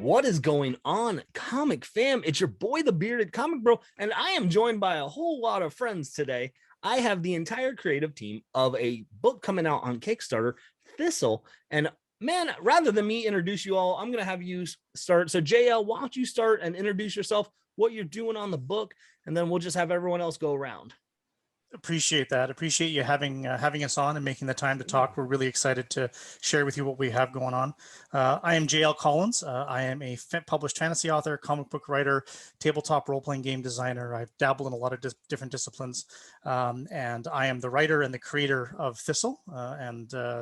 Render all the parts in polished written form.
What is going on, comic fam? It's your boy, the bearded comic bro, and I am joined by a whole lot of friends today. I have the entire creative team of a book coming out on Kickstarter, Thistle. And man, rather than me introduce you all, I'm going to have you start. So JL, why don't you start and introduce yourself, what you're doing on the book, and then we'll just have everyone else go around. Appreciate that. Appreciate you having us on and making the time to talk. We're really excited to share with you what we have going on. I am JL Collins. I am a published fantasy author, comic book writer, tabletop role-playing game designer. I've dabbled in a lot of different disciplines, and I am the writer and the creator of Thistle.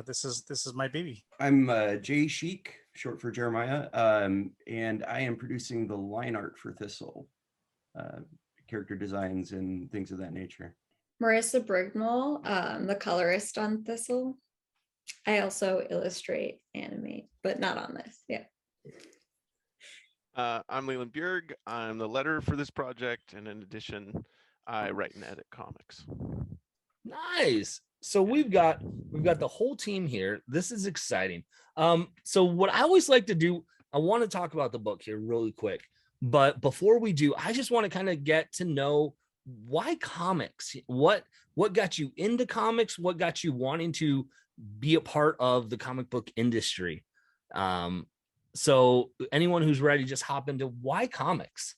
This is my baby. I'm Schiek, short for Jeremiah, and I am producing the line art for Thistle, character designs and things of that nature. Marisa Brignole, the colorist on Thistle. I also illustrate, animate, but not on this. Yeah. I'm LeLand Bjerg. I'm the letterer for this project, and in addition, I write and edit comics. Nice. So we've got the whole team here. This is exciting. So what I always like to do, I want to talk about the book here really quick. But before we do, I just want to kind of get to know, why comics? What got you into comics? What got you wanting to be a part of the comic book industry? So anyone who's ready, just hop into why comics.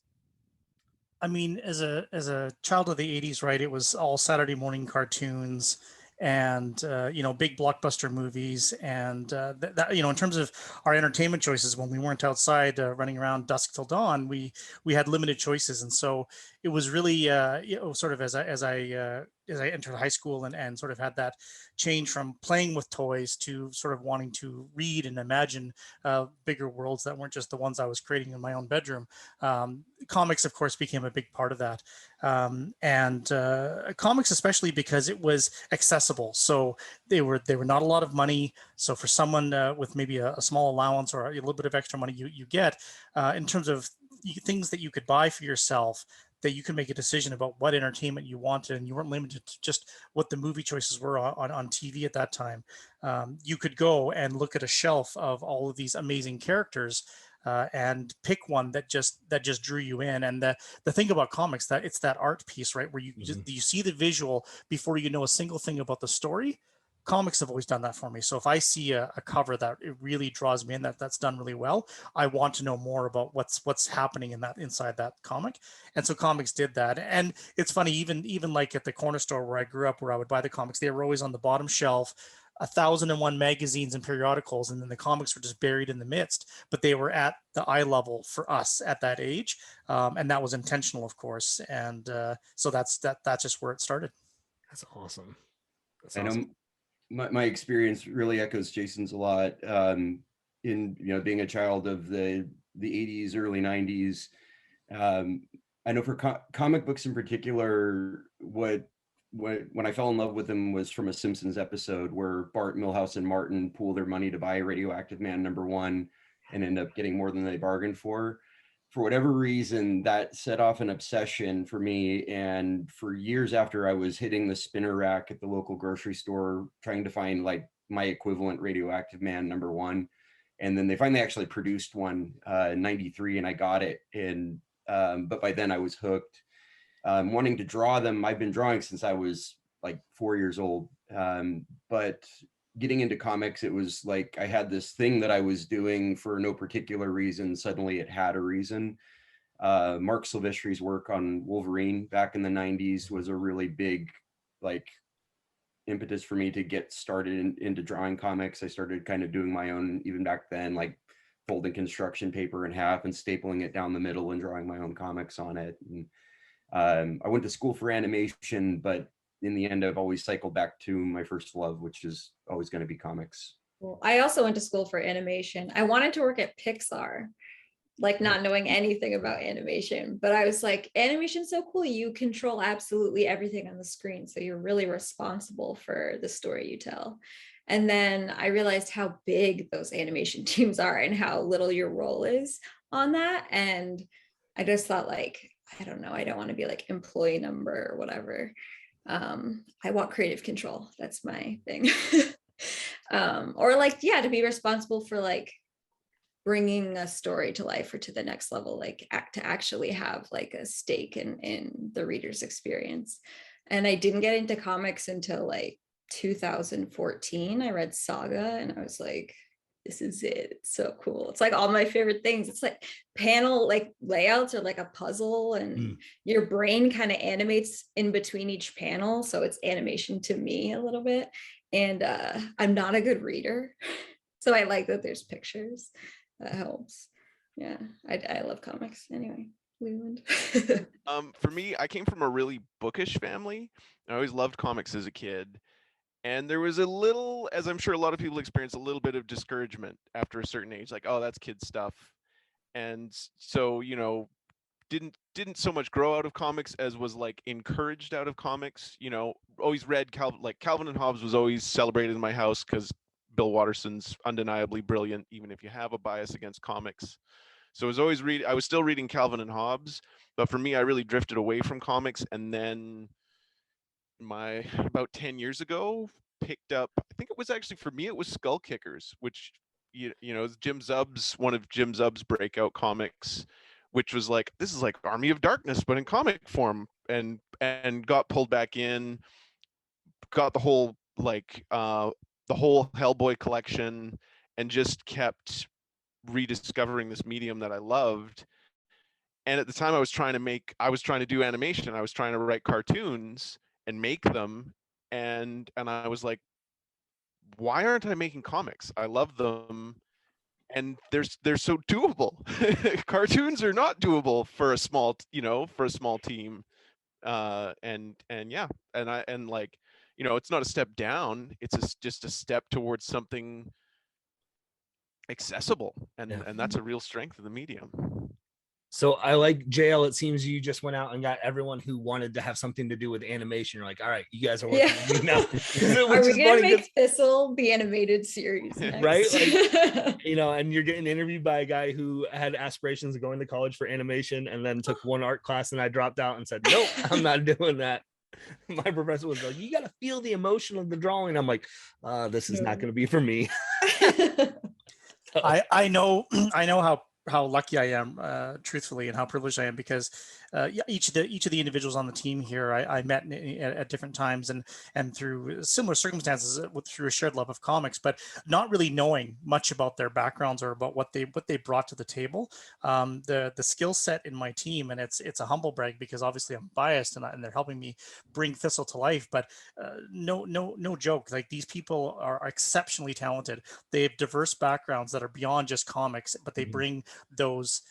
I mean, as a child of the 80s, right, it was all Saturday morning cartoons and big blockbuster movies, and that in terms of our entertainment choices, when we weren't outside running around dusk till dawn, we had limited choices. And so it was really sort of as I entered high school and sort of had that change from playing with toys to sort of wanting to read and imagine bigger worlds that weren't just the ones I was creating in my own bedroom. Comics, of course, became a big part of that. Comics, especially because it was accessible. So they were not a lot of money. So for someone with maybe a small allowance or a little bit of extra money you get, in terms of things that you could buy for yourself, that you can make a decision about what entertainment you wanted, and you weren't limited to just what the movie choices were on TV at that time. You could go and look at a shelf of all of these amazing characters and pick one that just drew you in. And the thing about comics, that it's that art piece, right, where you you see the visual before you know a single thing about the story. Comics have always done that for me. So if I see a cover that it really draws me in, that's done really well, I want to know more about what's happening inside that comic. And so comics did that. And it's funny, even like at the corner store where I grew up, where I would buy the comics, they were always on the bottom shelf, 1,001 magazines and periodicals, and then the comics were just buried in the midst, but they were at the eye level for us at that age. And that was intentional, of course. And so that's just where it started. That's awesome. I know my experience really echoes Jason's a lot. In being a child of the 80s, early 90s. I know for comic books in particular, when I fell in love with them was from a Simpsons episode where Bart, Milhouse, and Martin pool their money to buy Radioactive Man #1 and end up getting more than they bargained for. For whatever reason, that set off an obsession for me. And for years after, I was hitting the spinner rack at the local grocery store, trying to find like my equivalent Radioactive Man #1. And then they finally actually produced one in '93, and I got it. And but by then I was hooked. Wanting to draw them, I've been drawing since I was like 4 years old. But getting into comics, it was like I had this thing that I was doing for no particular reason. Suddenly it had a reason. Mark Silvestri's work on Wolverine back in the 90s was a really big like impetus for me to get started into drawing comics. I started kind of doing my own even back then, like folding construction paper in half and stapling it down the middle and drawing my own comics on it. And I went to school for animation, but in the end, I've always cycled back to my first love, which is always going to be comics. Well, I also went to school for animation. I wanted to work at Pixar, like not knowing anything about animation, but I was like, animation's so cool. You control absolutely everything on the screen. So you're really responsible for the story you tell. And then I realized how big those animation teams are and how little your role is on that. And I just thought like, I don't know, I don't want to be like employee number or whatever. I want creative control. That's my thing. Or like, yeah, to be responsible for like bringing a story to life or to the next level, like to actually have like a stake in the reader's experience. And I didn't get into comics until like 2014. I read Saga and I was like, this is it. It's so cool. It's like all my favorite things. It's like panel like layouts are like a puzzle, and your brain kind of animates in between each panel. So it's animation to me a little bit. And I'm not a good reader. So I like that there's pictures. That helps. Yeah, I love comics anyway. LeLand. For me, I came from a really bookish family. I always loved comics as a kid. And there was a little, as I'm sure a lot of people experience, a little bit of discouragement after a certain age, like, oh, that's kid stuff. And so, you know, didn't so much grow out of comics as was like encouraged out of comics. You know, always read Calvin and Hobbes was always celebrated in my house because Bill Watterson's undeniably brilliant, even if you have a bias against comics. So I was still reading Calvin and Hobbes, but for me, I really drifted away from comics, and then about 10 years ago picked up, I think it was actually, for me it was Skull Kickers, which you know is one of Jim Zub's breakout comics, which was like, this is like Army of Darkness but in comic form, and got pulled back in, got the whole Hellboy collection, and just kept rediscovering this medium that I loved. And at the time I was trying to do animation, I was trying to write cartoons and make them, and I was like, why aren't I making comics? I love them, and they're so doable. Cartoons are not doable for a small team. Yeah, and like, you know, it's not a step down, it's just a step towards something accessible, and that's a real strength of the medium. So I like, JL, it seems you just went out and got everyone who wanted to have something to do with animation. You're like, all right, you guys are working with me now. Are we gonna make Thistle the animated series next? Right? Like, you know, and you're getting interviewed by a guy who had aspirations of going to college for animation and then took one art class, and I dropped out and said, nope, I'm not doing that. My professor was like, you got to feel the emotion of the drawing. I'm like, this is not going to be for me. I know how lucky I am, truthfully, and how privileged I am, because each of the individuals on the team here I met at different times and through similar circumstances, through a shared love of comics, but not really knowing much about their backgrounds or about what they brought to the table. The skill set in my team, and it's a humble brag because obviously I'm biased and they're helping me bring Thistle to life, but no joke, like these people are exceptionally talented. They have diverse backgrounds that are beyond just comics, but they bring those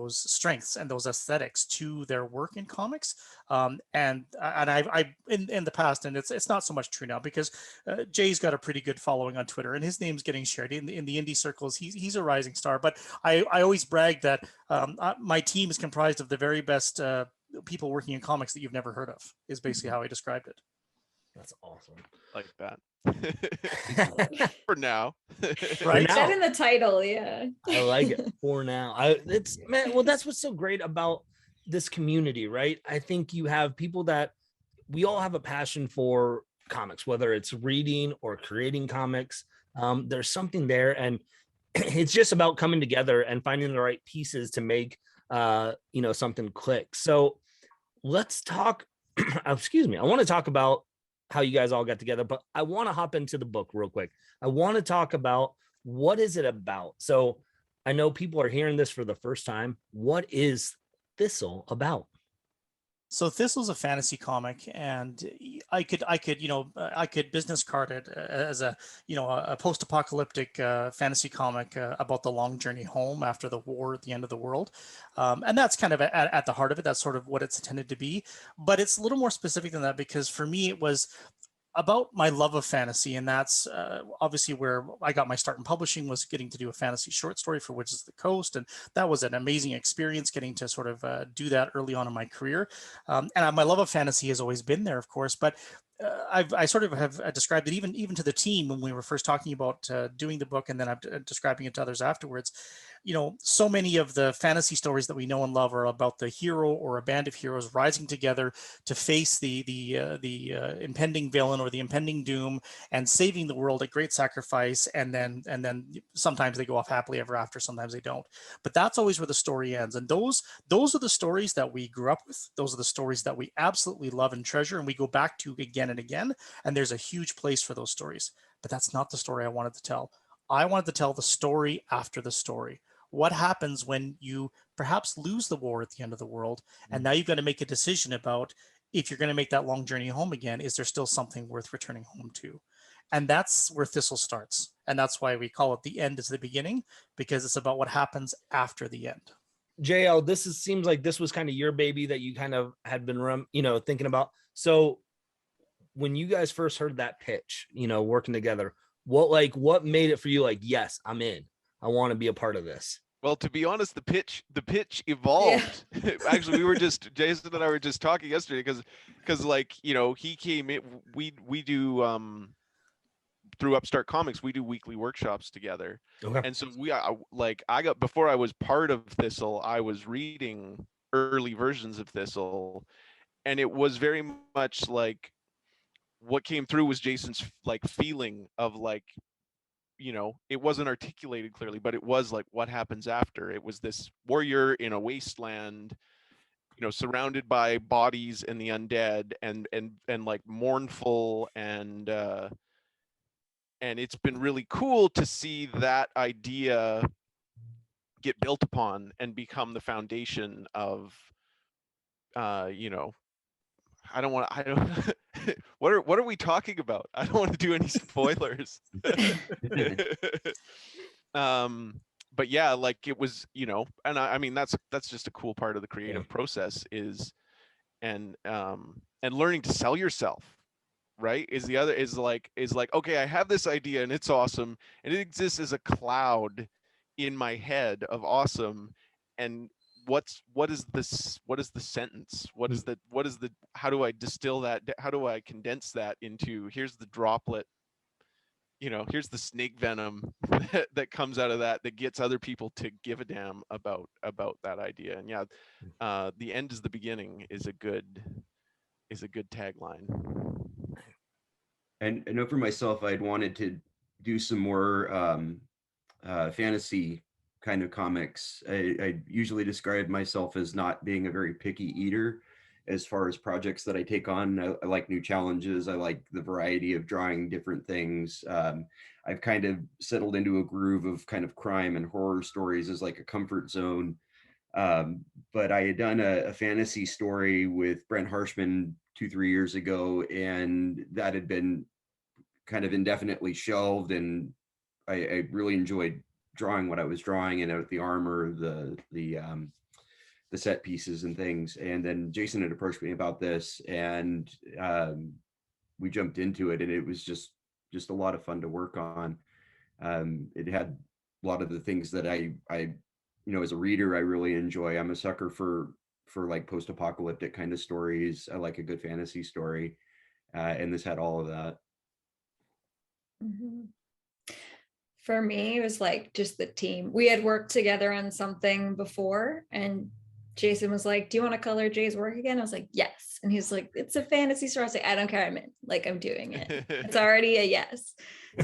strengths and those aesthetics to their work in comics. And I in the past, and it's not so much true now because Jay's got a pretty good following on Twitter and his name's getting shared in the indie circles. He's a rising star, but I always brag that my team is comprised of the very best people working in comics that you've never heard of, is basically how I described it. That's awesome. Like that. For now. Right. Put that in the title, yeah. I like it. For now. Well, that's what's so great about this community, right? I think you have people that we all have a passion for comics, whether it's reading or creating comics. There's something there, and it's just about coming together and finding the right pieces to make something click. So let's talk. Excuse me. I want to talk about how you guys all got together, but I want to hop into the book real quick. I want to talk about, what is it about? So I know people are hearing this for the first time. What is Thistle about? So Thistle's a fantasy comic, and I could business card it as a post-apocalyptic fantasy comic about the long journey home after the war at the end of the world, and that's kind of at the heart of it. That's sort of what it's intended to be, but it's a little more specific than that, because for me it was about my love of fantasy, and that's obviously where I got my start in publishing, was getting to do a fantasy short story for Wizards of the Coast, and that was an amazing experience getting to sort of do that early on in my career. And my love of fantasy has always been there, of course, but I sort of have described it even to the team when we were first talking about doing the book, and then I'm describing it to others afterwards. so many of the fantasy stories that we know and love are about the hero or a band of heroes rising together to face the impending villain or the impending doom and saving the world at great sacrifice. And then sometimes they go off happily ever after, sometimes they don't. But that's always where the story ends. And those are the stories that we grew up with. Those are the stories that we absolutely love and treasure, and we go back to again and again. And there's a huge place for those stories. But that's not the story I wanted to tell. I wanted to tell the story after the story. What happens when you perhaps lose the war at the end of the world, and now you've got to make a decision about if you're going to make that long journey home again, is there still something worth returning home to? And that's where Thistle starts. And that's why we call it the end is the beginning, because it's about what happens after the end. JL, seems like this was kind of your baby that you kind of had been, thinking about. So when you guys first heard that pitch, working together, what made it for you? Like, yes, I'm in. I want to be a part of this. Well, to be honest, the pitch evolved. Yeah. Actually, Jason and I were just talking yesterday because he came in. We do through Upstart Comics, we do weekly workshops together. Okay. And so before I was part of Thistle, I was reading early versions of Thistle, and it was very much like what came through was Jason's feeling of it wasn't articulated clearly, but it was like what happens after. It was this warrior in a wasteland, surrounded by bodies and the undead, and mournful, and it's been really cool to see that idea get built upon and become the foundation of what are we talking about? I don't want to do any spoilers. But yeah, it was, and I mean that's just a cool part of the creative process is and learning to sell yourself, right? Is okay, I have this idea and it's awesome and it exists as a cloud in my head of awesome, and what is the sentence, how do I distill that, how do I condense that into here's the droplet, here's the snake venom that comes out of that gets other people to give a damn about that idea. And the end is the beginning is a good tagline. And I know for myself, I'd wanted to do some more fantasy kind of comics. I usually describe myself as not being a very picky eater as far as projects that I take on. I like new challenges. I like the variety of drawing different things. I've kind of settled into a groove of kind of crime and horror stories as like a comfort zone. But I had done a fantasy story with Brent Harshman 2-3 years ago, and that had been kind of indefinitely shelved. And I really enjoyed drawing what I was drawing, and the armor, the set pieces and things. And then Jason had approached me about this, and we jumped into it, and it was just a lot of fun to work on. It had a lot of the things that I as a reader I really enjoy. I'm a sucker for like post-apocalyptic kind of stories. I like a good fantasy story, and this had all of that. Mm-hmm. For me, it was just the team. We had worked together on something before, and Jason was like, do you want to color Jay's work again? I was like, yes. And he's like, it's a fantasy story. I was like, I don't care, I'm in. I'm doing it. It's already a yes.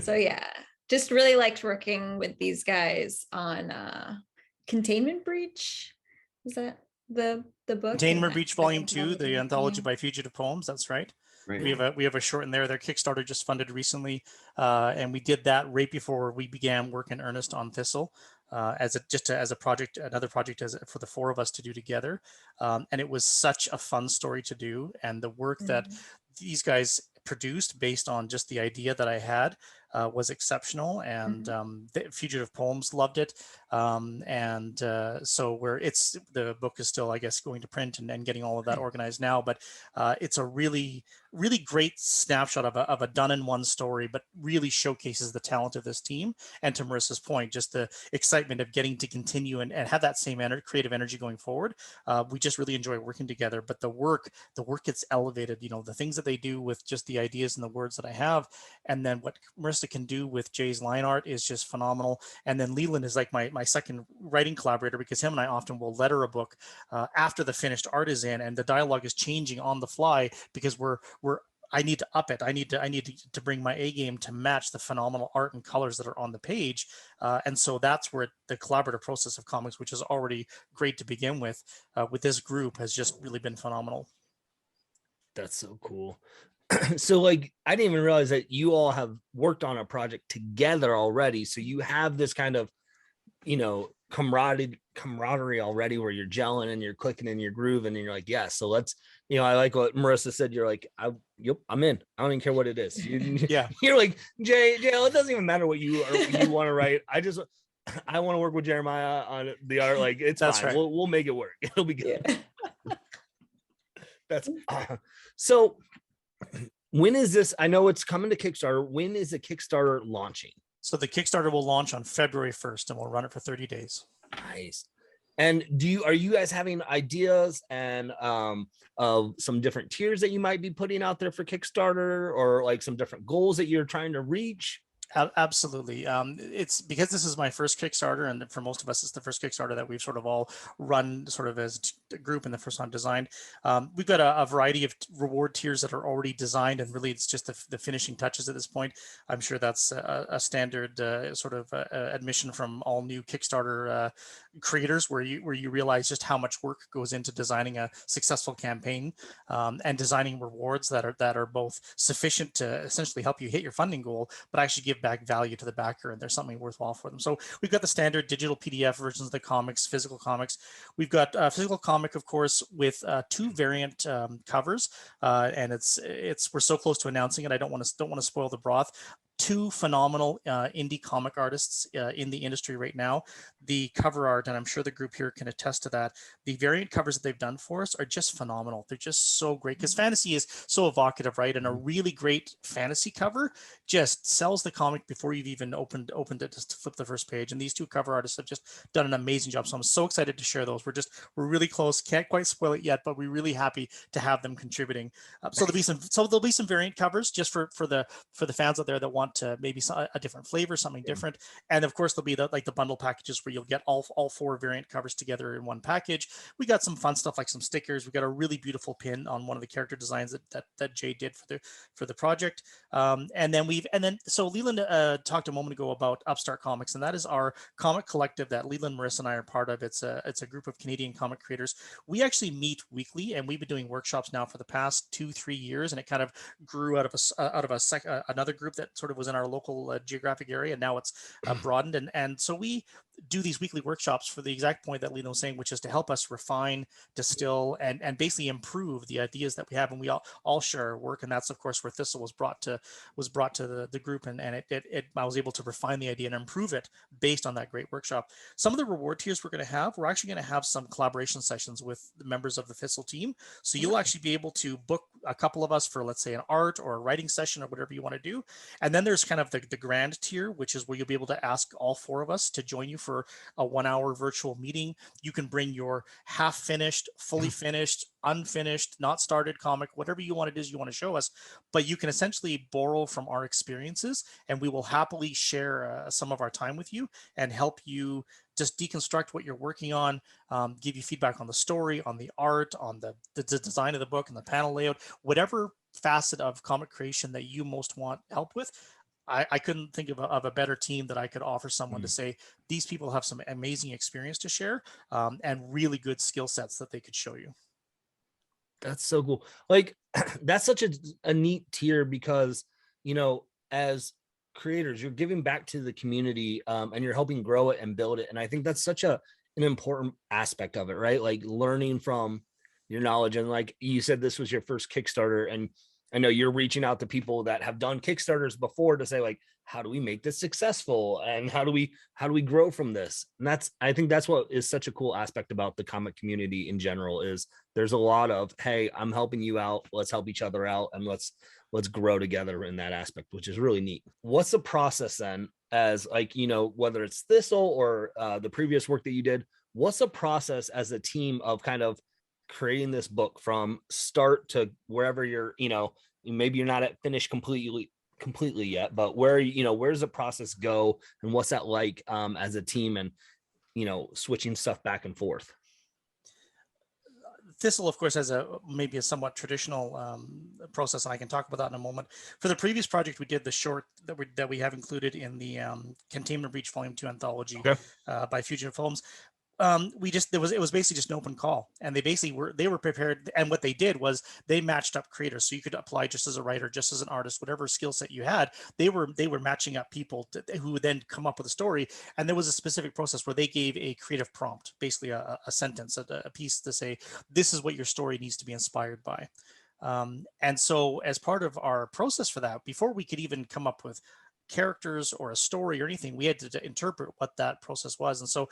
So yeah, just really liked working with these guys on Containment Breach. Is that the book? Containment Breach Volume 2, the anthology by Fugitive Poems. That's right. Right. We have a short in there. Their Kickstarter just funded recently, and we did that right before we began work in earnest on Thistle, as a project, another project for the four of us to do together. And it was such a fun story to do, and the work that these guys produced based on just the idea that I had was exceptional, and the Fugitive Poems loved it, so the book is still, I guess, going to print and getting all of that organized now, but it's a really really great snapshot of a done in one story, but really showcases the talent of this team. And to Marisa's point, just the excitement of getting to continue and have that same creative energy going forward. We just really enjoy working together, but the work gets elevated, the things that they do with just the ideas and the words that I have. And then what Marisa can do with Jay's line art is just phenomenal. And then LeLand is like my second writing collaborator, because him and I often will letter a book after the finished art is in, and the dialogue is changing on the fly because I need to up it. I need to bring my A game to match the phenomenal art and colors that are on the page. And so that's where the collaborative process of comics, which is already great to begin with this group, has just really been phenomenal. That's so cool. So like, I didn't even realize that you all have worked on a project together already. So you have this kind of, camaraderie already, where you're gelling and you're clicking in your groove, and then you're like, yeah, so let's, I like what Marisa said. You're like, yep, I'm in. I don't even care what it is. Yeah. You're like, Jay, it doesn't even matter what you want to write. I want to work with Jeremiah on the art. Like, it's That's fine. right. We'll make it work. It'll be good. Yeah. That's so. When is this? I know it's coming to Kickstarter. When is the Kickstarter launching? So the Kickstarter will launch on February 1st, and we'll run it for 30 days. Nice. And are you guys having ideas and of some different tiers that you might be putting out there for Kickstarter, or like some different goals that you're trying to reach? Absolutely. It's because this is my first Kickstarter, and for most of us, it's the first Kickstarter that we've sort of all run sort of as a group, and the first one designed. We've got a variety of reward tiers that are already designed, and really it's just the finishing touches at this point. I'm sure that's a standard sort of admission from all new Kickstarter creators, where you realize just how much work goes into designing a successful campaign, and designing rewards that are both sufficient to essentially help you hit your funding goal, but actually give back value to the backer, and there's something worthwhile for them. So we've got the standard digital PDF versions of the comics, physical comics. We've got a physical comic, of course, with 2 variant covers, and we're so close to announcing it. I don't want to spoil the broth. 2 phenomenal indie comic artists in the industry right now. The cover art, and I'm sure the group here can attest to that, the variant covers that they've done for us are just phenomenal. They're just so great, because fantasy is so evocative, right? And a really great fantasy cover just sells the comic before you've even opened it, just to flip the first page. And these 2 cover artists have just done an amazing job. So I'm so excited to share those. We're really close. Can't quite spoil it yet, but we're really happy to have them contributing. So there'll be some variant covers just for the fans out there that want to maybe a different flavor, something different. And of course, there'll be the bundle packages where you'll get all 4 variant covers together in one package. We got some fun stuff like some stickers. We got a really beautiful pin on one of the character designs that Jay did for the project. And then so LeLand talked a moment ago about Upstart Comics, and that is our comic collective that LeLand, Marisa, and I are part of. It's a group of Canadian comic creators. We actually meet weekly, and we've been doing workshops now for the past 2-3 years, and it kind of grew out of another group that sort of was in our local geographic area, and now it's broadened. And so we do these weekly workshops for the exact point that Lena was saying, which is to help us refine, distill, and basically improve the ideas that we have, and we all share our work. And that's of course where Thistle was brought to the group, and I was able to refine the idea and improve it based on that great workshop. Some of the reward tiers we're actually going to have some collaboration sessions with the members of the Thistle team. So you'll actually be able to book a couple of us for, let's say, an art or a writing session or whatever you want to do. And then there's kind of the grand tier, which is where you'll be able to ask all 4 of us to join you for a 1-hour virtual meeting. You can bring your half finished, fully finished, unfinished, not started comic, whatever you want you want to show us, but you can essentially borrow from our experiences, and we will happily share some of our time with you and help you just deconstruct what you're working on, give you feedback on the story, on the art, on the design of the book and the panel layout, whatever facet of comic creation that you most want help with. I couldn't think of a better team that I could offer someone to say, these people have some amazing experience to share, and really good skill sets that they could show you. That's so cool. Like, that's such a neat tier, because, as creators, you're giving back to the community, and you're helping grow it and build it. And I think that's such an important aspect of it, right? Like learning from your knowledge. And like you said, this was your first Kickstarter, and I know you're reaching out to people that have done Kickstarters before to say, like, how do we make this successful, and how do we grow from this? And I think that's what is such a cool aspect about the comic community in general, is there's a lot of, hey, I'm helping you out, let's help each other out, and let's grow together in that aspect, which is really neat. What's the process then, as like, whether it's Thistle or the previous work that you did, what's the process as a team of kind of creating this book from start to wherever you're, maybe you're not at finished completely yet, but where does the process go, and what's that like as a team, and switching stuff back and forth? Thistle, of course, has maybe a somewhat traditional process, and I can talk about that in a moment. For the previous project, we did the short that we have included in the Containment Breach Volume 2 anthology. Okay. By Fugitive Films. It was basically just an open call, and they were prepared, and what they did was they matched up creators, so you could apply just as a writer, just as an artist, whatever skill set you had. They were matching up people who would then come up with a story, and there was a specific process where they gave a creative prompt, basically a sentence, a piece to say, this is what your story needs to be inspired by. And so as part of our process for that, before we could even come up with characters or a story or anything, we had to interpret what that process was, and so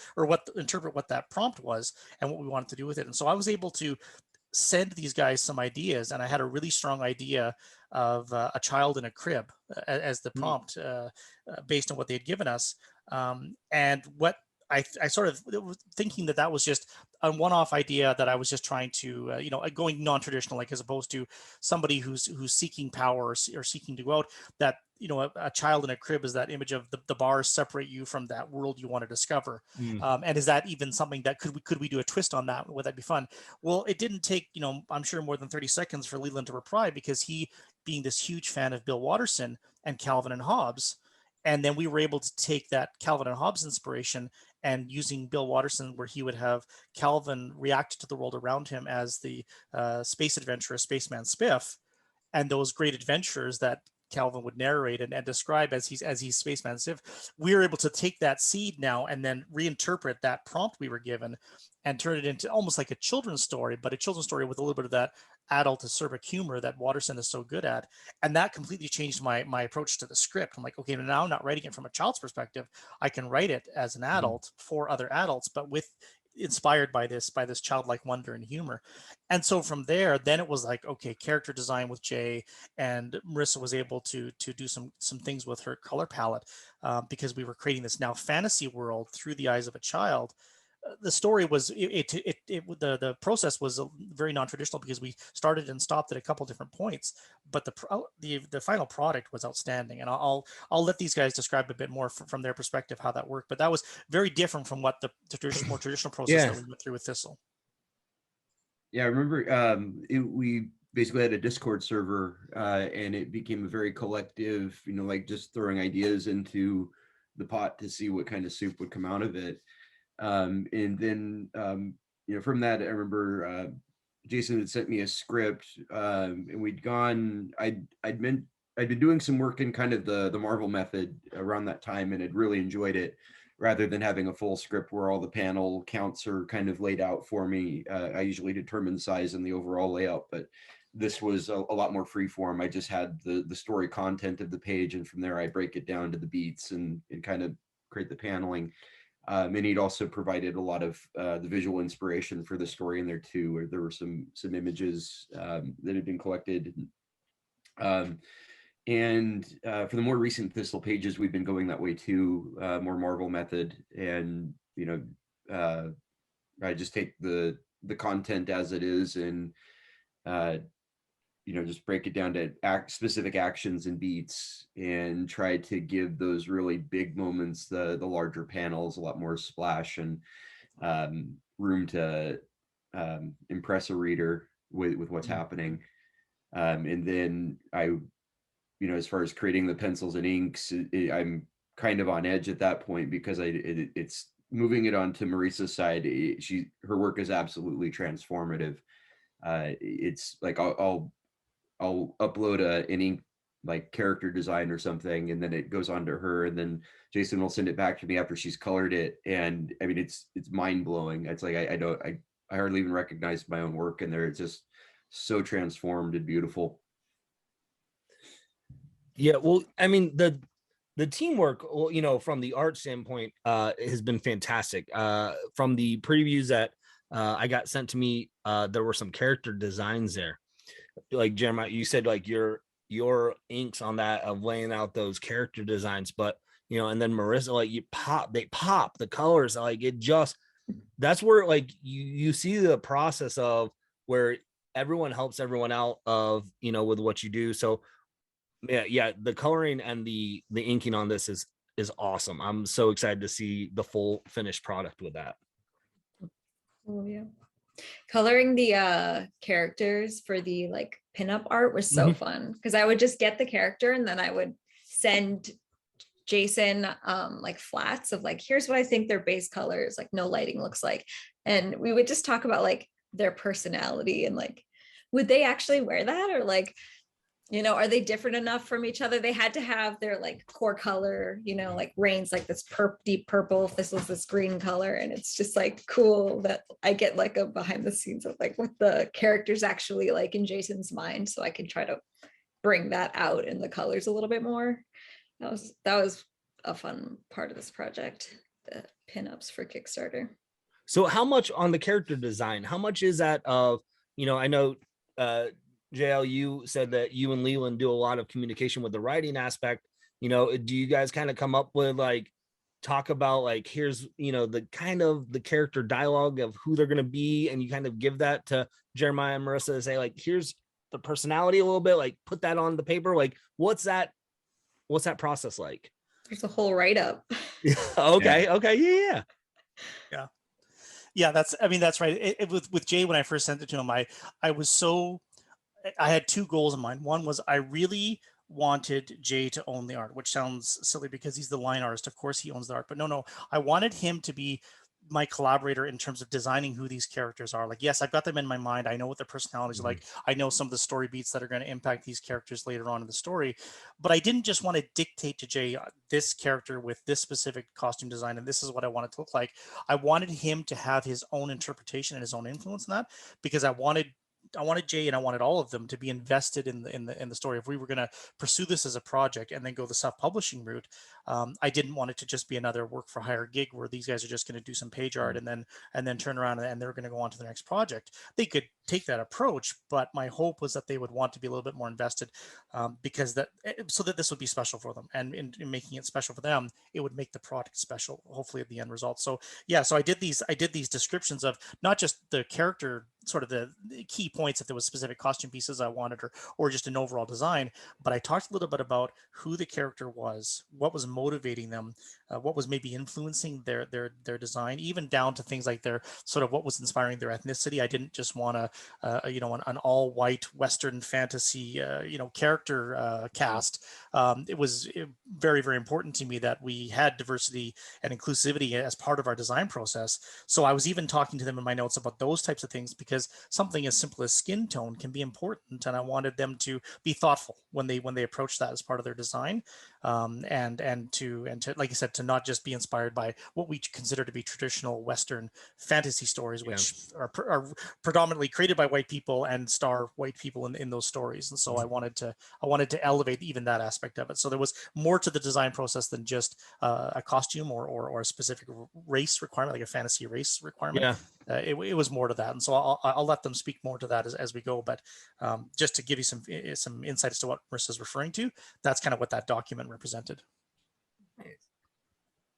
interpret what that prompt was and what we wanted to do with it. And so I was able to send these guys some ideas, and I had a really strong idea of a child in a crib as the prompt, based on what they had given us, and what I sort of thinking that was just a one-off idea that I was just trying to, going non-traditional, like as opposed to somebody who's seeking power or seeking to go out, that, a child in a crib is that image of the bars separate you from that world you want to discover. And is that even something that could we do a twist on that? Would that be fun? Well, it didn't take, I'm sure more than 30 seconds for LeLand to reply, because he, being this huge fan of Bill Watterson and Calvin and Hobbes, and then we were able to take that Calvin and Hobbes inspiration and using Bill Watterson, where he would have Calvin react to the world around him as the space adventurer, spaceman Spiff, and those great adventures that Calvin would narrate and describe as he's spaceman Spiff. We were able to take that seed now and then reinterpret that prompt we were given and turn it into almost like a children's story, but a children's story with a little bit of that adult acerbic humor that Watterson is so good at. And that completely changed my approach to the script. I'm like, okay, now I'm not writing it from a child's perspective. I can write it as an adult for other adults, but inspired by this childlike wonder and humor. And so from there, then it was like, okay, character design with Jay, and Marisa was able to do some things with her color palette, because we were creating this now fantasy world through the eyes of a child. The story was the process was very non-traditional, because we started and stopped at a couple different points, but the final product was outstanding. And I'll let these guys describe a bit more from their perspective how that worked, but that was very different from what the more traditional process that we went through with Thistle. Yeah, I remember we basically had a Discord server, and it became a very collective, like just throwing ideas into the pot to see what kind of soup would come out of it. And then, from that, I remember Jason had sent me a script, and I'd been doing some work in kind of the Marvel method around that time, and had really enjoyed it, rather than having a full script where all the panel counts are kind of laid out for me. I usually determine the size and the overall layout, but this was a lot more free form. I just had the story content of the page, and from there I break it down to the beats and kind of create the paneling. And he'd also provided a lot of the visual inspiration for the story in there too, where there were some images that had been collected. And for the more recent Thistle pages, we've been going that way too, more Marvel method. And, I just take the content as it is, and, just break it down to specific actions and beats, and try to give those really big moments, the larger panels, a lot more splash and room to impress a reader with what's happening. And then as far as creating the pencils and inks, I'm kind of on edge at that point, because it's moving it onto Marisa's side. Her work is absolutely transformative. It's like I'll upload an ink like character design or something, and then it goes on to her, and then Jason will send it back to me after she's colored it, and I mean it's mind blowing. It's like I hardly even recognize my own work in there. It's just so transformed and beautiful. Yeah, well, I mean, the the teamwork, well, from the art standpoint, has been fantastic. From the previews that I got sent to me, there were some character designs there. Like Jeremiah, you said like your inks on that of laying out those character designs, but and then Marisa, like they pop the colors, like it just, that's where like you see the process of where everyone helps everyone out of with what you do. So yeah, the coloring and the inking on this is awesome. I'm so excited to see the full finished product with that. Oh yeah. Coloring the characters for the like pinup art was so fun, because I would just get the character and then I would send Jason like flats of like, here's what I think their base colors, like no lighting looks like, and we would just talk about like their personality and like, would they actually wear that, or like, are they different enough from each other? They had to have their like core color, like Rain's like this deep purple, Thistle's this green color. And it's just like cool that I get like a behind the scenes of like what the characters actually like in Jason's mind. So I can try to bring that out in the colors a little bit more. That was a fun part of this project, the pinups for Kickstarter. So how much on the character design, how much is that of, I know JL, you said that you and LeLand do a lot of communication with the writing aspect. Do you guys kind of come up with like, talk about like, here's, the kind of the character dialogue of who they're going to be, and you kind of give that to Jeremiah and Marisa to say like, here's the personality a little bit, like put that on the paper. Like, what's that process like? There's a whole write-up. Okay. Yeah. Okay. Yeah, that's right. With Jay, when I first sent it to him, I had two goals in mind. One was I really wanted Jay to own the art, which sounds silly because he's the line artist. Of course he owns the art, but no, I wanted him to be my collaborator in terms of designing who these characters are. Like, yes, I've got them in my mind. I know what their personalities are like. I know some of the story beats that are going to impact these characters later on in the story, but I didn't just want to dictate to Jay this character with this specific costume design, and this is what I want it to look like. I wanted him to have his own interpretation and his own influence in that, because I wanted Jay and I wanted all of them to be invested in the story. If we were going to pursue this as a project and then go the self-publishing route, I didn't want it to just be another work for hire gig where these guys are just going to do some page art and then turn around and they're going to go on to the next project. They could take that approach, but my hope was that they would want to be a little bit more invested, because so that this would be special for them, and in making it special for them, it would make the product special, hopefully at the end result. So yeah, so I did these descriptions of not just the character, sort of the key points, if there was specific costume pieces I wanted, or just an overall design, but I talked a little bit about who the character was, what was motivating them, what was maybe influencing their design, even down to things like their sort of what was inspiring their ethnicity. I didn't just want an all white Western fantasy character cast. It was very, very important to me that we had diversity and inclusivity as part of our design process. So I was even talking to them in my notes about those types of things, because something as simple as skin tone can be important, and I wanted them to be thoughtful when they approach that as part of their design, and to like I said, to not just be inspired by what we consider to be traditional Western fantasy stories, which are predominantly created by white people and star white people in those stories. And so I wanted to elevate even that aspect of it. So there was more to the design process than just a costume or a specific race requirement, like a fantasy race requirement. Yeah. It was more to that, and so I'll let them speak more to that as we go. But just to give you some insight as to what Marisa's referring to, that's kind of what that document represented.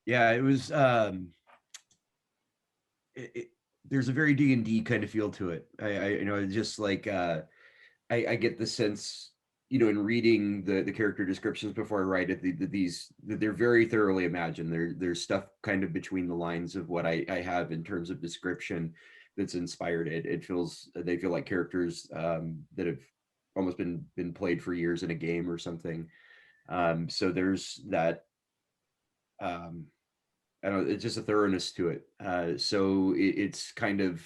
Yeah, it was. There's a very D&D kind of feel to it. I just like I get the sense, in reading the character descriptions before I write it, they're very thoroughly imagined. There's stuff kind of between the lines of what I have in terms of description that's inspired it. They feel like characters that have almost been played for years in a game or something. So there's that. I don't know, it's just a thoroughness to it. So it's kind of,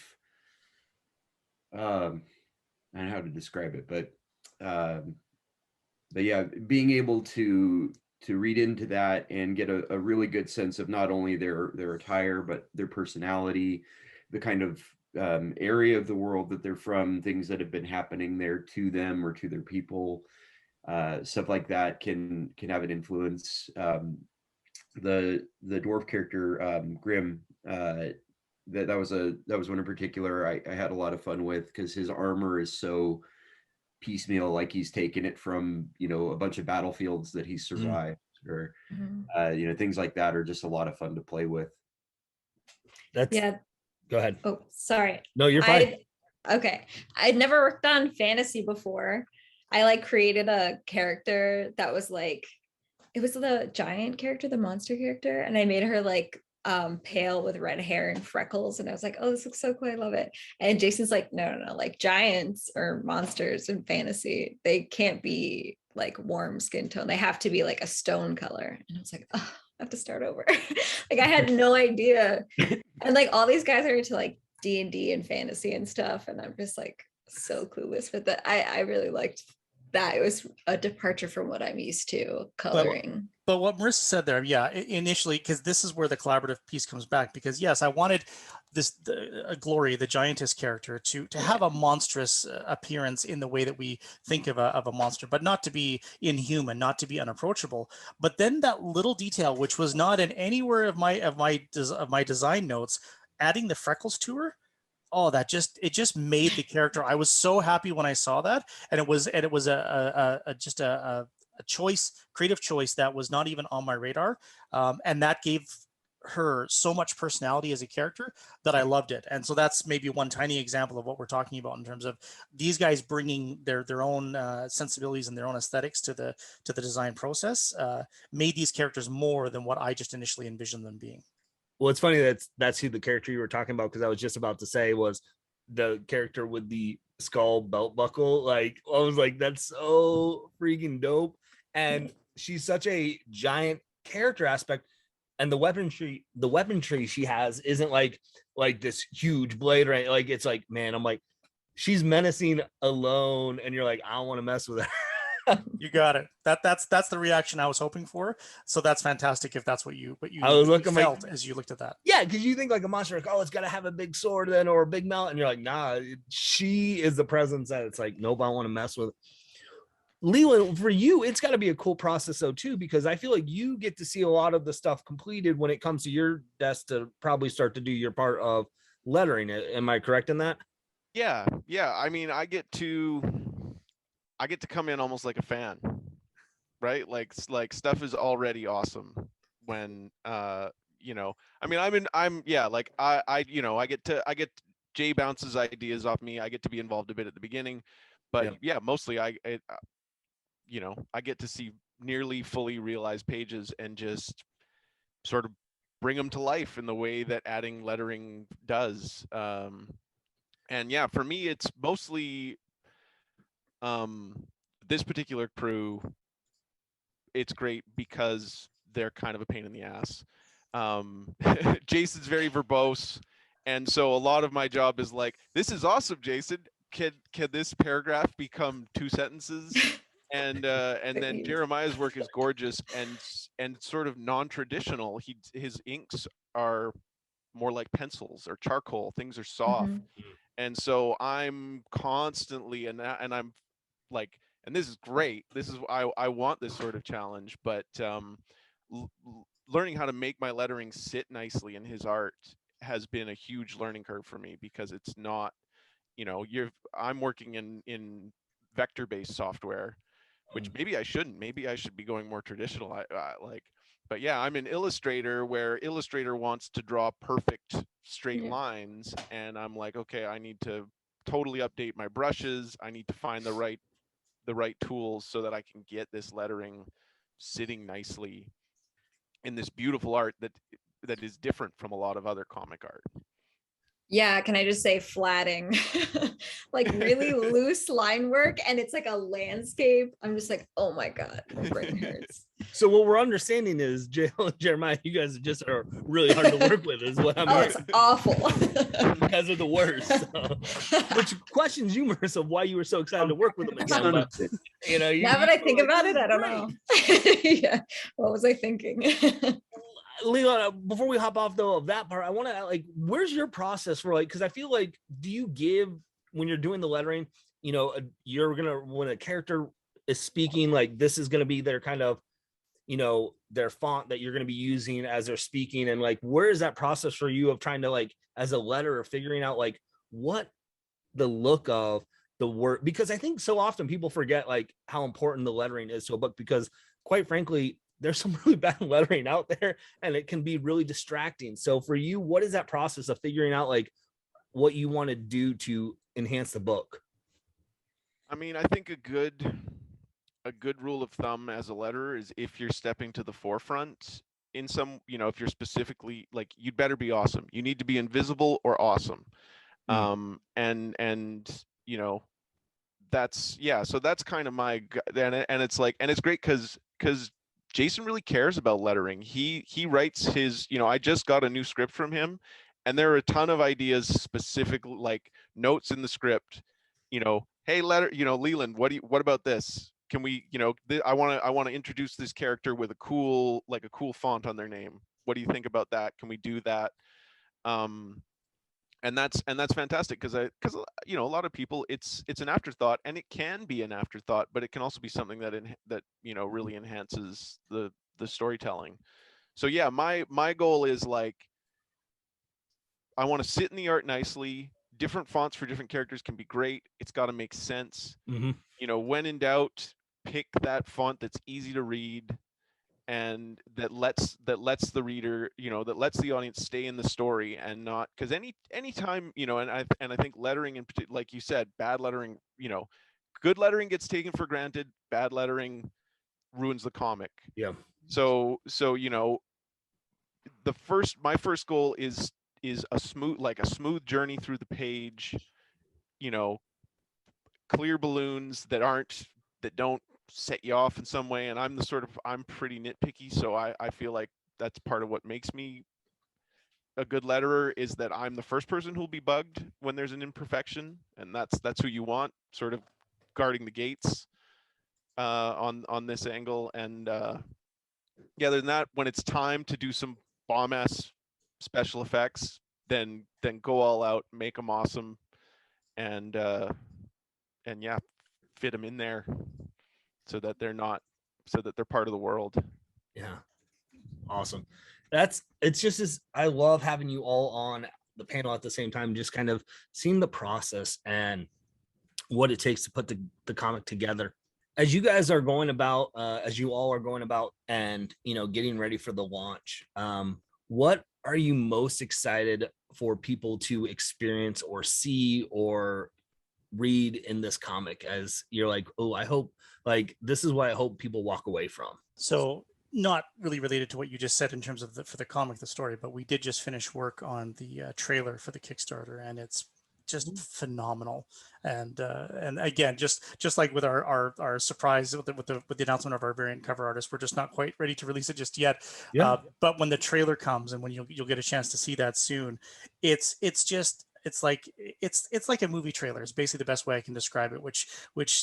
I don't know how to describe it, but yeah, being able to read into that and get a really good sense of not only their attire, but their personality, the kind of area of the world that they're from, things that have been happening there to them or to their people. stuff like that can have an influence. The dwarf character, Grim, that was one in particular I had a lot of fun with, because his armor is so piecemeal, like he's taken it from, you know, a bunch of battlefields that he's survived, or you know, things like that are just a lot of fun to play with. Yeah. Go ahead. Oh, sorry. No, you're fine. Okay. I'd never worked on fantasy before. I like created a character that was like, it was the giant character, the monster character, and I made her like pale with red hair and freckles, and I was like, oh, this looks so cool, I love it. And Jason's like, no, like giants or monsters in fantasy, they can't be like warm skin tone, they have to be like a stone color. And I was like, oh, I have to start over. Like I had no idea. And like all these guys are into like D&D and fantasy and stuff, and I'm just like so clueless with that. I really liked that. It was a departure from what I'm used to coloring. But what Marisa said there, yeah, initially, because this is where the collaborative piece comes back, because yes, I wanted Glory, the giantess character, to have a monstrous appearance in the way that we think of a monster, but not to be inhuman, not to be unapproachable. But then that little detail, which was not in anywhere of my design notes, adding the freckles to her, oh, it just made the character. I was so happy when I saw that, and it was just a creative choice that was not even on my radar, and that gave her so much personality as a character that I loved it. And so that's maybe one tiny example of what we're talking about in terms of these guys bringing their own sensibilities and their own aesthetics to the design process, made these characters more than what I just initially envisioned them being. Well, it's funny that's who the character you were talking about, because I was just about to say was the character with the skull belt buckle. Like I was like, that's so freaking dope. And she's such a giant character aspect, and the weaponry she has isn't like this huge blade, right? Like it's like, man, I'm like, she's menacing alone, and you're like, I don't want to mess with her. You got it. That's the reaction I was hoping for. So that's fantastic if that's what you I was looking felt as you looked at that. Yeah, because you think like a monster, like, oh, it's got to have a big sword then or a big mount, and you're like, nah, she is the presence that it's like, nope, I want to mess with. LeLand, for you, it's got to be a cool process though too, because I feel like you get to see a lot of the stuff completed when it comes to your desk to probably start to do your part of lettering it. Am I correct in that? Yeah. I mean, I get to come in almost like a fan, right? Like stuff is already awesome when you know, I mean, I get Jay bounces ideas off me. I get to be involved a bit at the beginning, but yeah mostly I get to see nearly fully realized pages and just sort of bring them to life in the way that adding lettering does. And yeah, for me, it's mostly this particular crew. It's great because they're kind of a pain in the ass. Jason's very verbose, and so a lot of my job is like, this is awesome, Jason. Can this paragraph become 2 sentences? And then Jeremiah's work is gorgeous and sort of non-traditional. His inks are more like pencils or charcoal. Things are soft. And so I'm constantly, and I'm like, and this is great. This is, I want this sort of challenge, but learning how to make my lettering sit nicely in his art has been a huge learning curve for me, because it's not, I'm working in vector-based software, which maybe I shouldn't. Maybe I should be going more traditional. But yeah, I'm an illustrator where Illustrator wants to draw perfect straight lines, and I'm like, okay, I need to totally update my brushes. I need to find the right tools so that I can get this lettering sitting nicely in this beautiful art that is different from a lot of other comic art. Yeah, can I just say flatting? Like really loose line work, and it's like a landscape. I'm just like, oh my God, my brain hurts. So what we're understanding is Jeremiah, you guys just are really hard to work with, is what I'm hearing. It's awful. You guys are the worst. So. Which questions you, Marisa, of why you were so excited to work with them again. But, now that I think about it, I don't know. Yeah, what was I thinking? LeLand, before we hop off though of that part, I want to where's your process for because I feel like, do you give, when you're doing the lettering, you're gonna, when a character is speaking, like this is going to be their kind of, you know, their font that you're going to be using as they're speaking, and like where is that process for you of trying to, like, as a letterer, figuring out like what the look of the word, because I think so often people forget like how important the lettering is to a book, because quite frankly there's some really bad lettering out there and it can be really distracting. So for you, what is that process of figuring out like what you want to do to enhance the book? I mean, I think a good rule of thumb as a letterer is if you're stepping to the forefront in some, you know, if you're specifically like, you'd better be awesome. You need to be invisible or awesome. And you know, that's, yeah, so that's kind of my, and it's like, and it's great because Jason really cares about lettering. He writes his, you know, I just got a new script from him, and there are a ton of ideas, specifically like notes in the script, you know, hey, you know, LeLand, what about this? Can we, you know, I want to introduce this character with a cool font on their name. What do you think about that? Can we do that? And that's fantastic, because you know, a lot of people, it's an afterthought, and it can be an afterthought, but it can also be something that you know, really enhances the storytelling. So yeah, my goal is like, I want to sit in the art nicely. Different fonts for different characters can be great. It's got to make sense. You know, when in doubt, pick that font that's easy to read and that lets the reader, you know, that lets the audience stay in the story, and not, because anytime, you know, and I think lettering, in particular, like you said, bad lettering, you know, good lettering gets taken for granted, bad lettering ruins the comic. Yeah. So you know, my first goal is a smooth journey through the page, you know, clear balloons that don't set you off in some way. And I'm pretty nitpicky, so I feel like that's part of what makes me a good letterer, is that I'm the first person who'll be bugged when there's an imperfection, and that's who you want, sort of guarding the gates on this angle. And yeah, other than that, when it's time to do some bomb ass special effects, then go all out, make them awesome, and yeah, fit them in there so that they're part of the world. Yeah. Awesome. It's just as I love having you all on the panel at the same time, just kind of seeing the process and what it takes to put the comic together. As you guys are going about, as you all are going about and, you know, getting ready for the launch, what are you most excited for people to experience or see or read in this comic, as you're like, oh, I hope, like, this is what I hope people walk away from? So not really related to what you just said in terms of for the comic, the story, but we did just finish work on the trailer for the Kickstarter, and it's just phenomenal. And again, just like with our surprise with the announcement of our variant cover artist, we're just not quite ready to release it just yet. Yeah. But when the trailer comes, and when you'll get a chance to see that soon, it's like a movie trailer is basically the best way I can describe it, which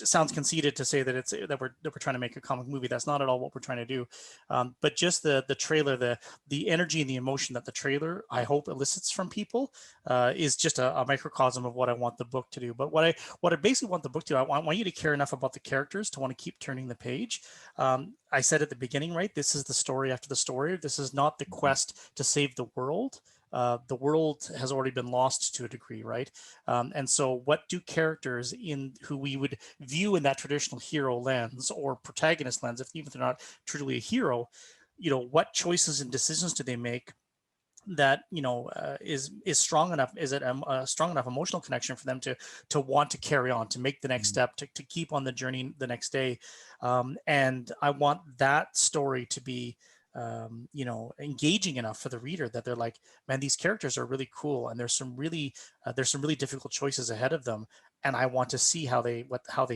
sounds conceited to say that we're trying to make a comic movie. That's not at all what we're trying to do. But just the trailer, the energy and the emotion that the trailer, I hope, elicits from people is just a microcosm of what I want the book to do. But what I basically want the book to do, I want you to care enough about the characters to want to keep turning the page. I said at the beginning, right? This is the story after the story. This is not the quest to save the world. The world has already been lost to a degree, right? And so what do characters in who we would view in that traditional hero lens or protagonist lens, even if they're not truly a hero, you know, what choices and decisions do they make that, you know, is strong enough? Is it a strong enough emotional connection for them to want to carry on, to make the next step, to keep on the journey the next day? And I want that story to be you know, engaging enough for the reader that they're like, man, these characters are really cool, and there's some really difficult choices ahead of them, and I want to see how they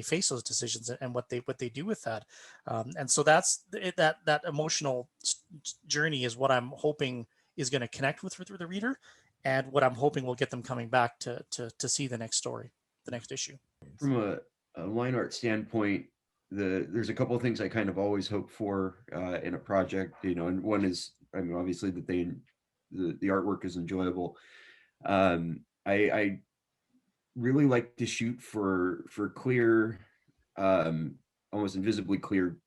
face those decisions and what they do with that. And so that's that emotional journey is what I'm hoping is going to connect with the reader, and what I'm hoping will get them coming back to see the next story, the next issue. From a line art standpoint, there's a couple of things I kind of always hope for in a project, you know, and one is, I mean, obviously that the artwork is enjoyable. I really like to shoot for clear almost invisibly clear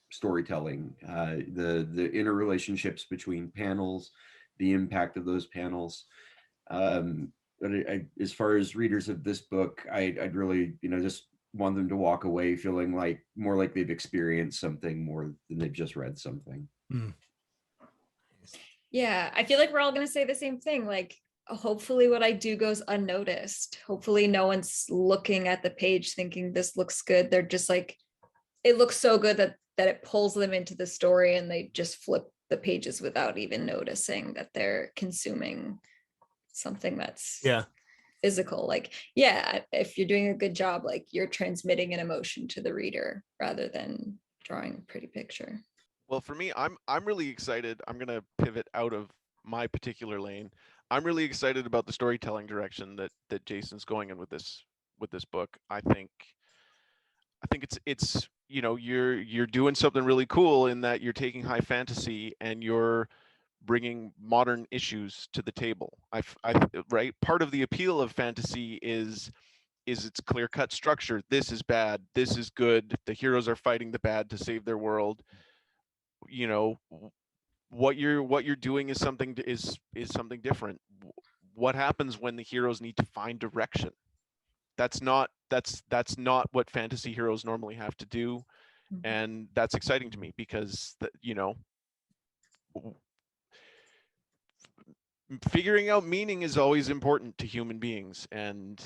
storytelling, the interrelationships between panels, the impact of those panels. But as far as readers of this book, I'd really, just want them to walk away feeling like more like they've experienced something more than they've just read something. Yeah, I feel like we're all going to say the same thing. Like, hopefully what I do goes unnoticed. Hopefully no one's looking at the page thinking this looks good. They're just like, it looks so good that it pulls them into the story, and they just flip the pages without even noticing that they're consuming something that's physical. Like, yeah, if you're doing a good job, like you're transmitting an emotion to the reader rather than drawing a pretty picture. Well, for me, I'm really excited. I'm gonna pivot out of my particular lane. I'm really excited about the storytelling direction that Jason's going in with this book. I think it's you're doing something really cool in that you're taking high fantasy and you're bringing modern issues to the table. Right, part of the appeal of fantasy is its clear-cut structure. This is bad, this is good, the heroes are fighting the bad to save their world. What you're doing is something different. What happens when the heroes need to find direction? That's not what fantasy heroes normally have to do, and that's exciting to me because figuring out meaning is always important to human beings, and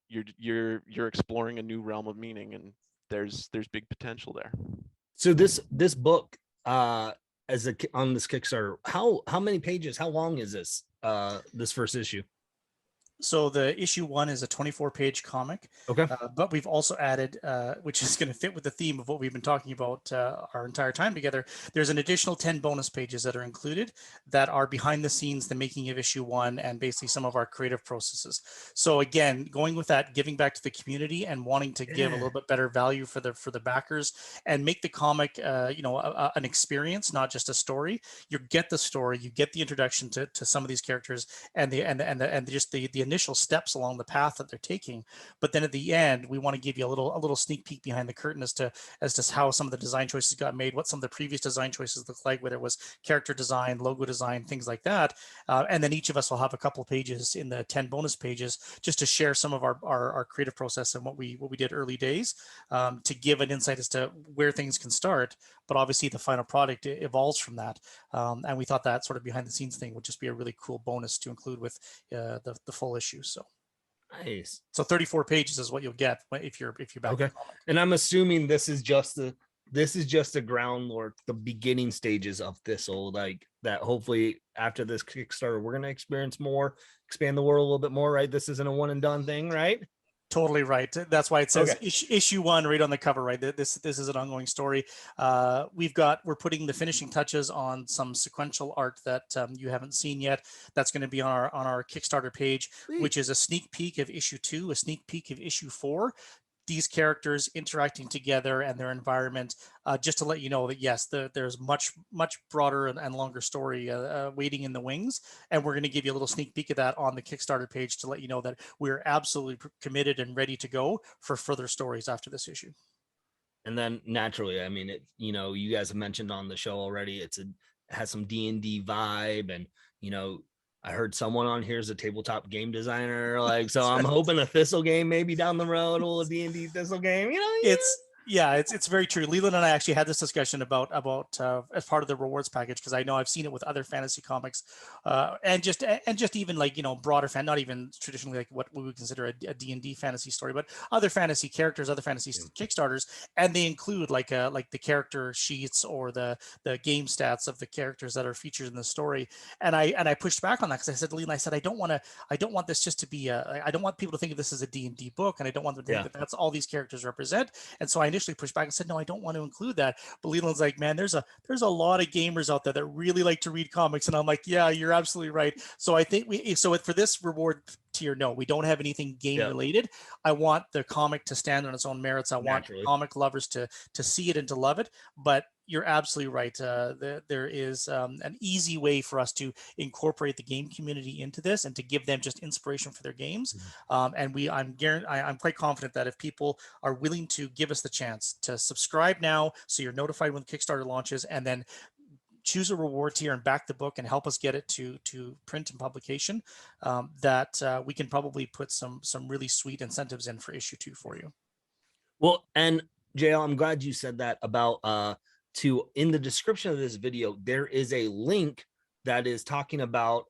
you're exploring a new realm of meaning, and there's big potential there. So this book, on this Kickstarter, how many pages? How long is this? This first issue? So the issue 1 is a 24-page comic. Okay. But we've also added, which is going to fit with the theme of what we've been talking about our entire time together, there's an additional 10 bonus pages that are included that are behind the scenes, the making of issue 1, and basically some of our creative processes. So again, going with that, giving back to the community and wanting to give a little bit better value for the backers and make the comic, an experience, not just a story. You get the story, you get the introduction to some of these characters and just the initial steps along the path that they're taking. But then at the end, we want to give you a little sneak peek behind the curtain as to how some of the design choices got made, what some of the previous design choices look like, whether it was character design, logo design, things like that. And then each of us will have a couple pages in the 10 bonus pages just to share some of our creative process and what we did early days, to give an insight as to where things can start. But obviously the final product evolves from that. And we thought that sort of behind the scenes thing would just be a really cool bonus to include with the full issue. So nice. So 34 pages is what you'll get if you're back. Okay. And I'm assuming this is just the groundwork, the beginning stages of Thistle, like that. Hopefully after this Kickstarter, we're going to experience more, expand the world a little bit more, right? This isn't a one and done thing, right? Totally right. That's why it says issue 1 right on the cover, right? This is an ongoing story. We're putting the finishing touches on some sequential art that you haven't seen yet. That's going to be on our Kickstarter page, which is a sneak peek of issue 2, a sneak peek of issue 4. These characters interacting together and their environment, just to let you know that yes, there's much broader and longer story waiting in the wings, and we're going to give you a little sneak peek of that on the Kickstarter page to let you know that we're absolutely committed and ready to go for further stories after this issue. And then naturally, I mean, you guys have mentioned on the show already, it has some D&D vibe, and I heard someone on here is a tabletop game designer, so I'm hoping a Thistle game maybe down the road, a little D&D Thistle game. It's very true. LeLand and I actually had this discussion about as part of the rewards package, because I know I've seen it with other fantasy comics, and just even broader not even traditionally like what we would consider a D&D fantasy story, but other fantasy characters, other fantasy Kickstarters, and they include like the character sheets or the game stats of the characters that are featured in the story. And I pushed back on that because I said, LeLand, I don't want this just to be I don't want people to think of this as a D&D book, and I don't want them to think that that's all these characters represent. And so I initially pushed back and said, no, I don't want to include that. But LeLand's like, man, there's a lot of gamers out there that really like to read comics. And I'm like, yeah, you're absolutely right. So I think for this reward tier, no, we don't have anything game related. I want the comic to stand on its own merits. I want comic lovers to see it and to love it. But you're absolutely right. There is an easy way for us to incorporate the game community into this and to give them just inspiration for their games. And I'm quite confident that if people are willing to give us the chance to subscribe now, so you're notified when the Kickstarter launches, and then choose a reward tier and back the book and help us get it to print and publication, that we can probably put some really sweet incentives in for issue 2 for you. Well, and JL, I'm glad you said that about in the description of this video, there is a link that is talking about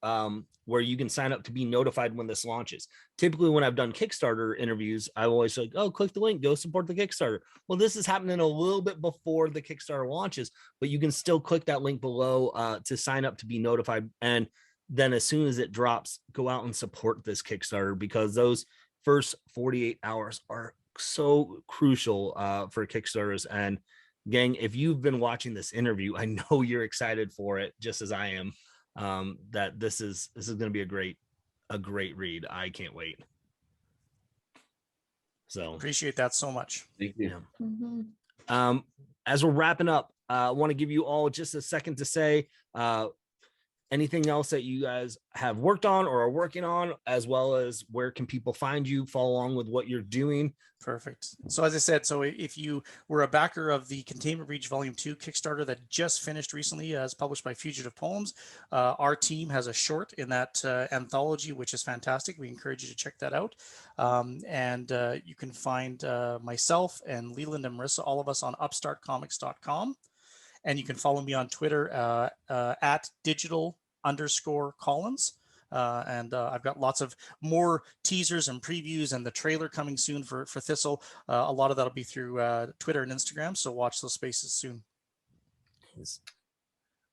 where you can sign up to be notified when this launches. Typically, when I've done Kickstarter interviews, I always like, oh, click the link, go support the Kickstarter. Well, this is happening a little bit before the Kickstarter launches, but you can still click that link below to sign up to be notified. And then as soon as it drops, go out and support this Kickstarter, because those first 48 hours are so crucial for Kickstarters. And gang, if you've been watching this interview, I know you're excited for it just as I am. That this is going to be a great read. I can't wait. So Appreciate that so much. Thank you. Mhm. As we're wrapping up, I want to give you all just a second to say anything else that you guys have worked on or are working on, as well as where can people find you, follow along with what you're doing. Perfect. So as I said, so if you were a backer of the Containment Breach Volume 2 Kickstarter that just finished recently, as published by Fugitive Poems, our team has a short in that anthology, which is fantastic. We encourage you to check that out. And you can find myself and LeLand and Marisa, all of us, on upstartcomics.com. And you can follow me on Twitter at digital_Collins. And I've got lots of more teasers and previews and the trailer coming soon for Thistle. A lot of that'll be through Twitter and Instagram. So watch those spaces soon.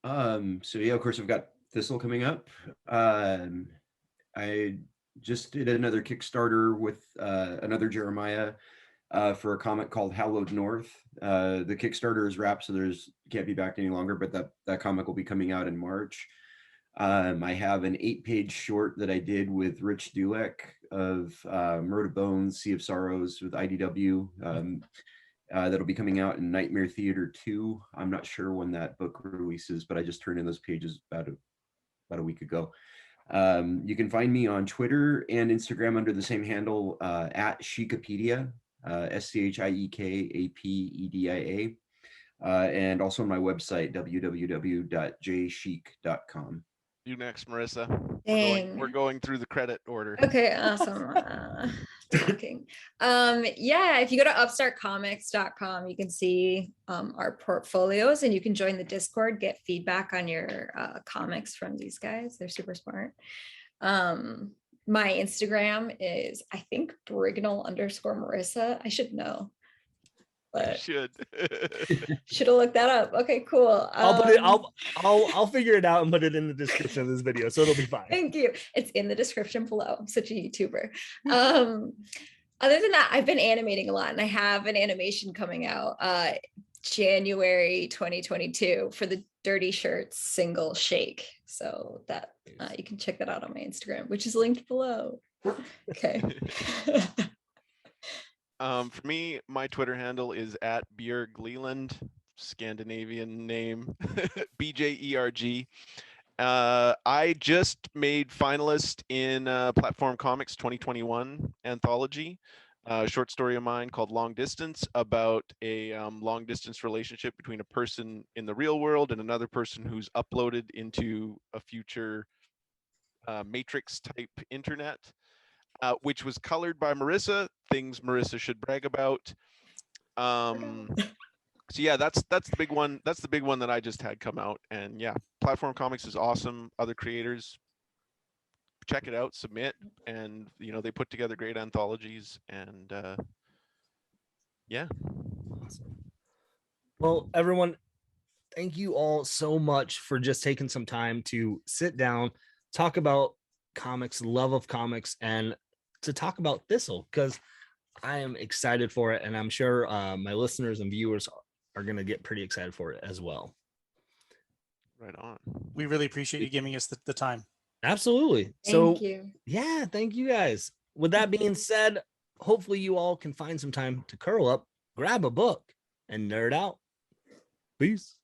So yeah, of course, I've got Thistle coming up. I just did another Kickstarter with another Jeremiah for a comic called Hallowed North. The Kickstarter is wrapped, so can't be back any longer, but that comic will be coming out in March. I have an 8-page short that I did with Rich Dulek of Murder Bones, Sea of Sorrows with IDW. That'll be coming out in Nightmare Theater 2. I'm not sure when that book releases, but I just turned in those pages about a week ago. You can find me on Twitter and Instagram under the same handle at Schiekapedia, SCHIEKAPEDIA, and also on my website, www.jschiek.com. You next, Marisa. Dang. We're going through the credit order. Okay, awesome. Talking. Yeah, if you go to upstartcomics.com, you can see our portfolios, and you can join the Discord, get feedback on your comics from these guys. They're super smart. My Instagram is, I think, Brignole_Marisa. I should know. But Should have looked that up. Okay, cool. I'll figure it out and put it in the description of this video, so it'll be fine. Thank you. It's in the description below. I'm such a YouTuber. Other than that, I've been animating a lot, and I have an animation coming out January 2022 for the Dirty Shirts single Schiek. So that you can check that out on my Instagram, which is linked below. Okay. For me, my Twitter handle is at Bjerg LeLand, Scandinavian name, BJERG. I just made finalist in Platform Comics 2021 anthology, a short story of mine called Long Distance, about a long distance relationship between a person in the real world and another person who's uploaded into a future Matrix type internet. Which was colored by Marisa, things Marisa should brag about. So yeah, that's the big one. That's the big one that I just had come out. And yeah, Platform Comics is awesome. Other creators, check it out, submit, and they put together great anthologies. And yeah. Awesome. Well, everyone, thank you all so much for just taking some time to sit down, talk about comics, love of comics, and to talk about Thistle, because I am excited for it, and I'm sure my listeners and viewers are going to get pretty excited for it as well. Right on. We really appreciate you giving us the time. Absolutely. Thank you. Yeah, thank you guys. With that being said, hopefully you all can find some time to curl up, grab a book, and nerd out. Peace.